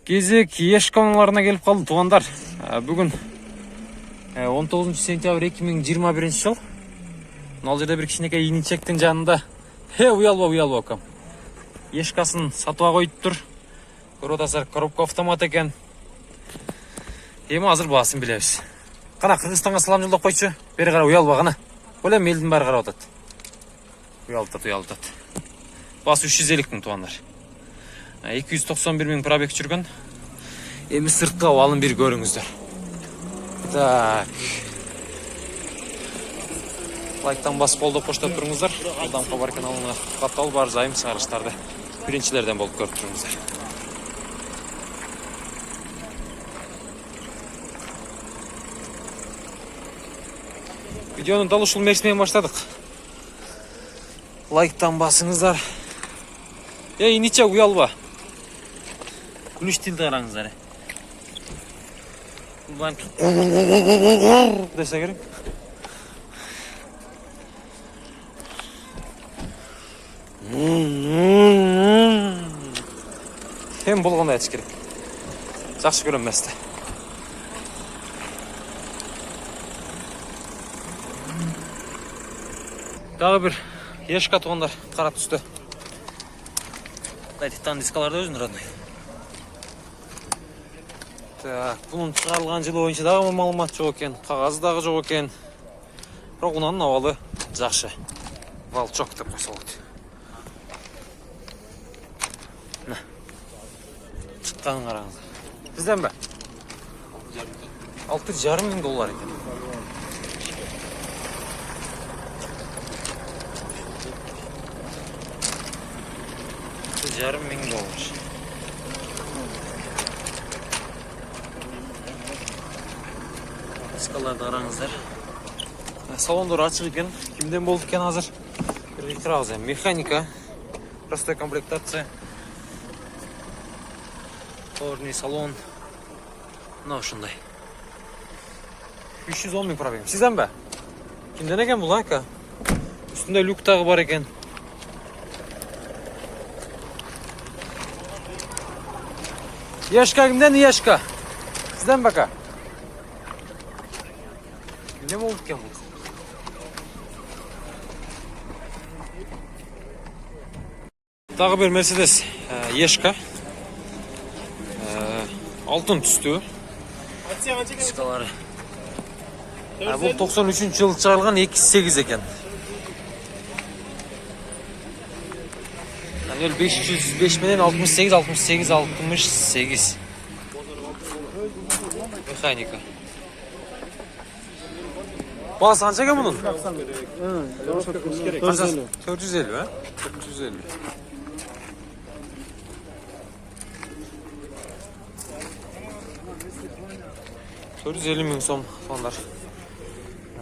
Кезек еш каналарына келіп қалды туғандар. Бүгін 19 сентябрь 2021 жыл. Мынау жерде бір кішкенекей иничектің жанында уялба кам. Ешкасын сатуға қойып тұр. Көріп отырсыздар, коробка автомат екен. Ема азыр басын білеміз. Қана Қырғызстанға салам жолдап қойшы. Бері қара уялба ғана. Ойлам елдің бәрі қарап отады. Уялтады. Басы 350 мың туғандар. 291 мың пробег жүрген. Еми сыртқа алын бір көріңіздер. Так. Лайктан бас қолды қоштап тұрыңыздар. Адам Хабар каналына қатал бар жайым шығарыштарды біріншілерден болып көріп тұрыңыздар. Видеоны дал ушул мерсімен баштадық. Лайктан басыңыздар. Иниче уялба. Күліш тілді қараңыздар. Десе керек. Hem болғанда айтыш керек. Жақсы көрем мәсті. Дағы бір ешқа туғандар қара түсті. Титан дискаларды өзін родной. Так, бұның шығарылған жылы ойынша дағы малымат жоқ екен, қағазы дағы жоқ екен. Бірақ ұнанын авалы жақшы. Валчок деп қосылады. Шыққанын қараңыздар. Бізден бе? $6,5 мың екен. $6,500. Дискаларды қараңыздар. Салондары açık екен. Кімден болды екен азыр? Бірге қырағыз. Механика. Простой комплектация. Торный салон. Мынау шындай. 310 мың пробег. Сізден бе? Кімден екен бұл айка? Үстінде люк тағы бар екен. Ешка кімден ешка? Сізден бака? Кімден болды екен бұл? Тағы бір Мерседес ешка. Алтын түсті. Дискалары. Бұл 93 жылы шығарылған 2.8 екен. 505 менен 68. Механика. Басы қанша екен мұның? 450, а? 450. $450 мың сом сондар.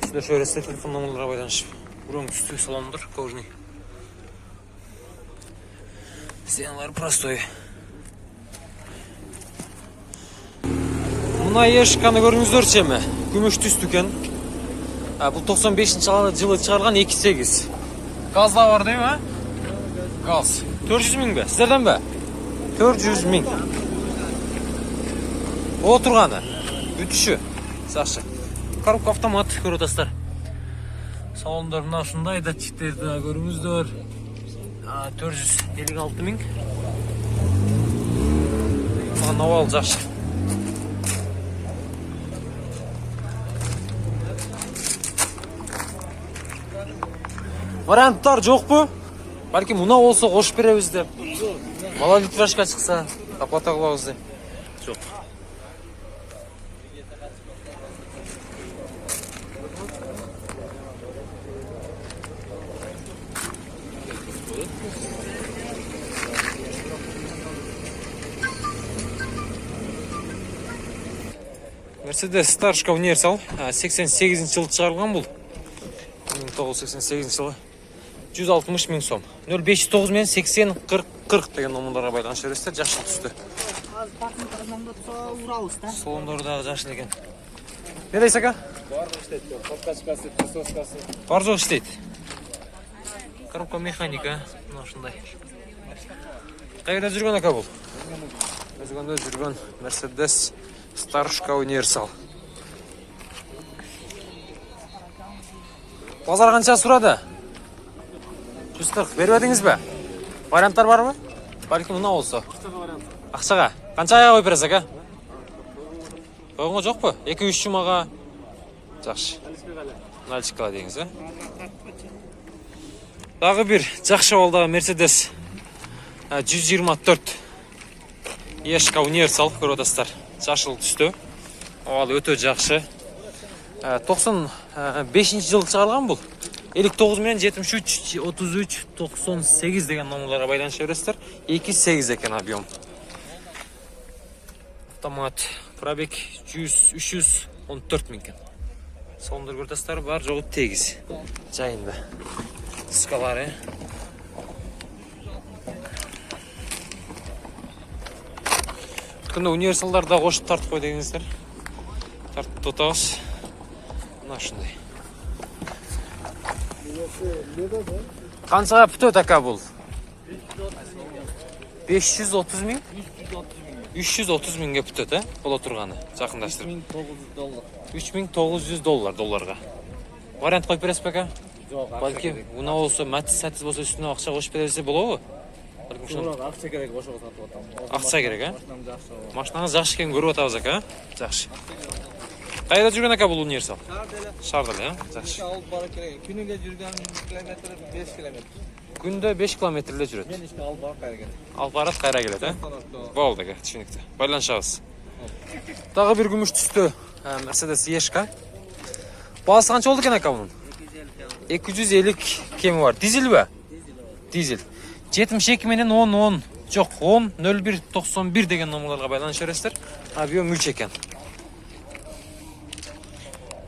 Сюда şöyle size telefon numaraları paylaşıp. Buranın üstü salondur, kojni. Стеналар простой. Мына ешканы көріңіздер шеме. Күміш түсті екен. Бұл 95 жылы шығарған 2.8. Газ да бар дейм, а? Газ. 400 мың бе? Сіздерден бе? 400 мың. Отырғаны. Ütüşü. Саша. Коробка автомат көріп отырсыздар. Салондар мына ушундай датчиктерди көрүңүздөр. 456 мың. Навал жакшы. Варианттар жокпу? Балким мына болсо кошуп беребиз деп. Мала литражка чыкса, оплата кылабыз деп. Жок. Mercedes Starshka Universal 88 жылы шығарылған бұл. 1988 жылы. 160 мың сом. 0509 мен 80-40 деген номерларға байланыш бересіздер. Жақсы түсті. Салондардағы жақсы екен. Не дейсіз ака? Барлығы істейді. Подкачкасы, присоскасы. Бар жоқ істейді. Коробка механика. Мына ушундай. Қайда жүрген ака бұл? жүргөндө жүргөн Mercedes Starushka Universal. Базар қанша сұрады? 140. Беріп едіңіз бе? Варианттар бар ма? Бәлкім мына болса. Ақшаға. Қанша аяға қойып бересіз, ака? Қойғанға жоқ па? 2-3 жұмаға. Жақшы. Нальчикала деңіз, а? Дағы бір жақшы алдағы Mercedes 124 Ешка Universal көріп отырсыздар. Жашыл түсті. Ол өте жақшы. 95 жыл шығарған бұл. 59 мен 73, 33, 98 деген номерларға байланыша бересіздер. 2.8 екен объем. Автомат. Пробег 314 мекен. Соңдыр көртастары бар, жоғы тегіз. Жайында. Дискалары. Күнде универсалдарда қошып тартып қой дегеніздер. Тартып тұтауыз. Мына шындай. Қаншаға пүтет ака бұл? 530 мың? 330 мыңға пүтет, бұл отырғаны. Жақындаштырып. $3900 долларға. Вариант қойып бересіз бе, ака? Жоқ, Балки, ұна болса, мәтсіз-сәтсіз болса үстіне ақша қошып бересе болады? ақша керек, ошоға сатып отам. Ақша керек, а? Машинам жақсы. Машинаңыз жақсы екенін көріп отырмыз, ака? Жақсы. Қайда жүрген ака бұл универсал? Шардале, а? Жақсы. Алып бара керек. Күніге жүрген километр 5 километр. Күнде 5 километрле жүреді. Мен ішке алып барып қайра келем. Алып барады, қайра келеді, а? Болды, ака, түсінікті. Байланышабыз. Тағы бір күміш түсті. Mercedes Ешка. Бағасы қанша болды екен ака бұның? 250 кемі бар. Дизель бе? Дизель. 72 менен 10 жоқ 10 01 91 деген номерларға байланыша бересіздер. Объем 3 екен.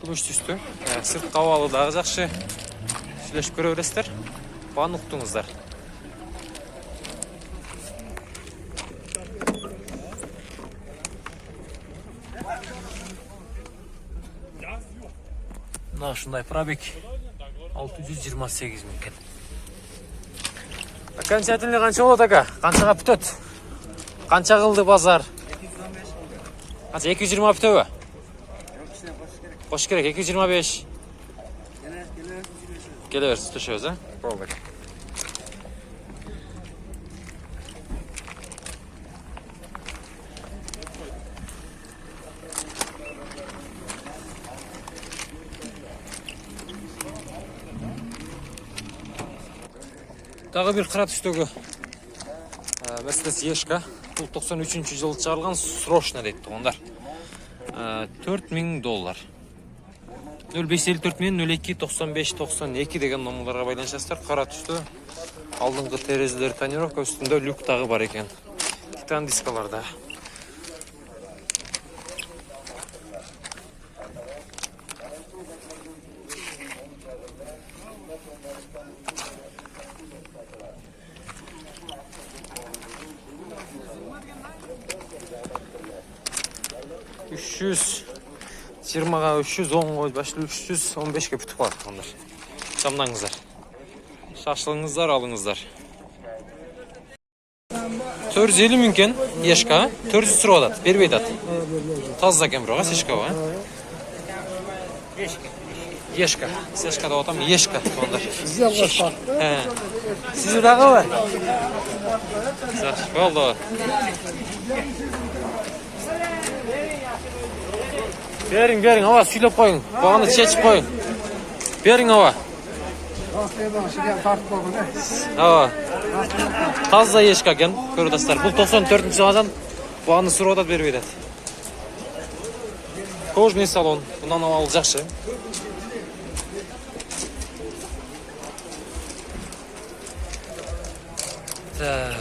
Күміш түсті. Сырт қауалы дағы жақсы. Сөйлешіп көре бересіздер. Бағаны ұқтыңыздар. Мына шындай пробег 628 мекен. Окончательно қанша болады, ака? Қаншаға пүтет? Қанша қылды базар? 220 пүтет бе? Қош керек, 225. Келе берсіз, түшөз, а? Болды. Тағы бір қыра түстегі Mercedes Ешка. Бұл 93 жылы шығарылған срочно дейді тұғындар. $4000. 0554 мен 02 95 92 деген номерларға байланышасыздар. Қара түсті. Алдыңғы терезелер тонировка, үстінде люк тағы бар екен. Титан дискаларда. $320-ға 310 қойып, башылы 315-ке бүтіп қалады қондар. Жамнаңыздар. Шашылыңыздар, алыңыздар. 450 мекен Ешка, 400 сұру адады, бербей дады. Тазда кен бұраға, Сешка ба? Ешка. Сешка да отам, Ешка қондар. Сізі дағы ба? Болды. Берің, ава, сүйлеп қойың. Бағаны шешіп қойың. Берің, ава. Ава. Тазда Ешка кен, көрдастар. Бұл 94-ші жылдан бағаны сұру адат бербейді. Кожный салон. Бұнан авалы жақшы. Так.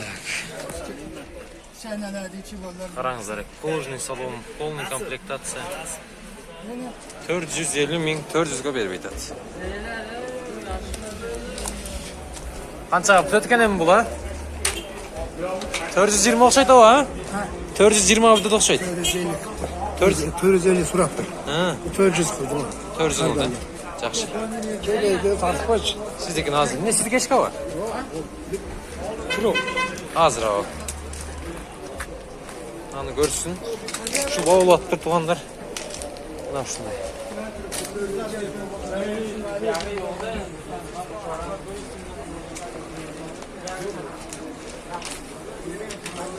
Қараңыздар, кожный салон, полный комплектация. 450 мың 400-ге бербейді. Қаншаға бүтет екен емін бұл, а? 420 оқшайды о, а? 420 бүтет оқшайды. 450 сұрақтыр. 400 қылды. 400 қылды. Жақшы. Сіздекен азыр. Не сіздік ешқа ба? Азыр ау. Аны көрсün. Şu bağlattır tuğanlar. Mına şunday.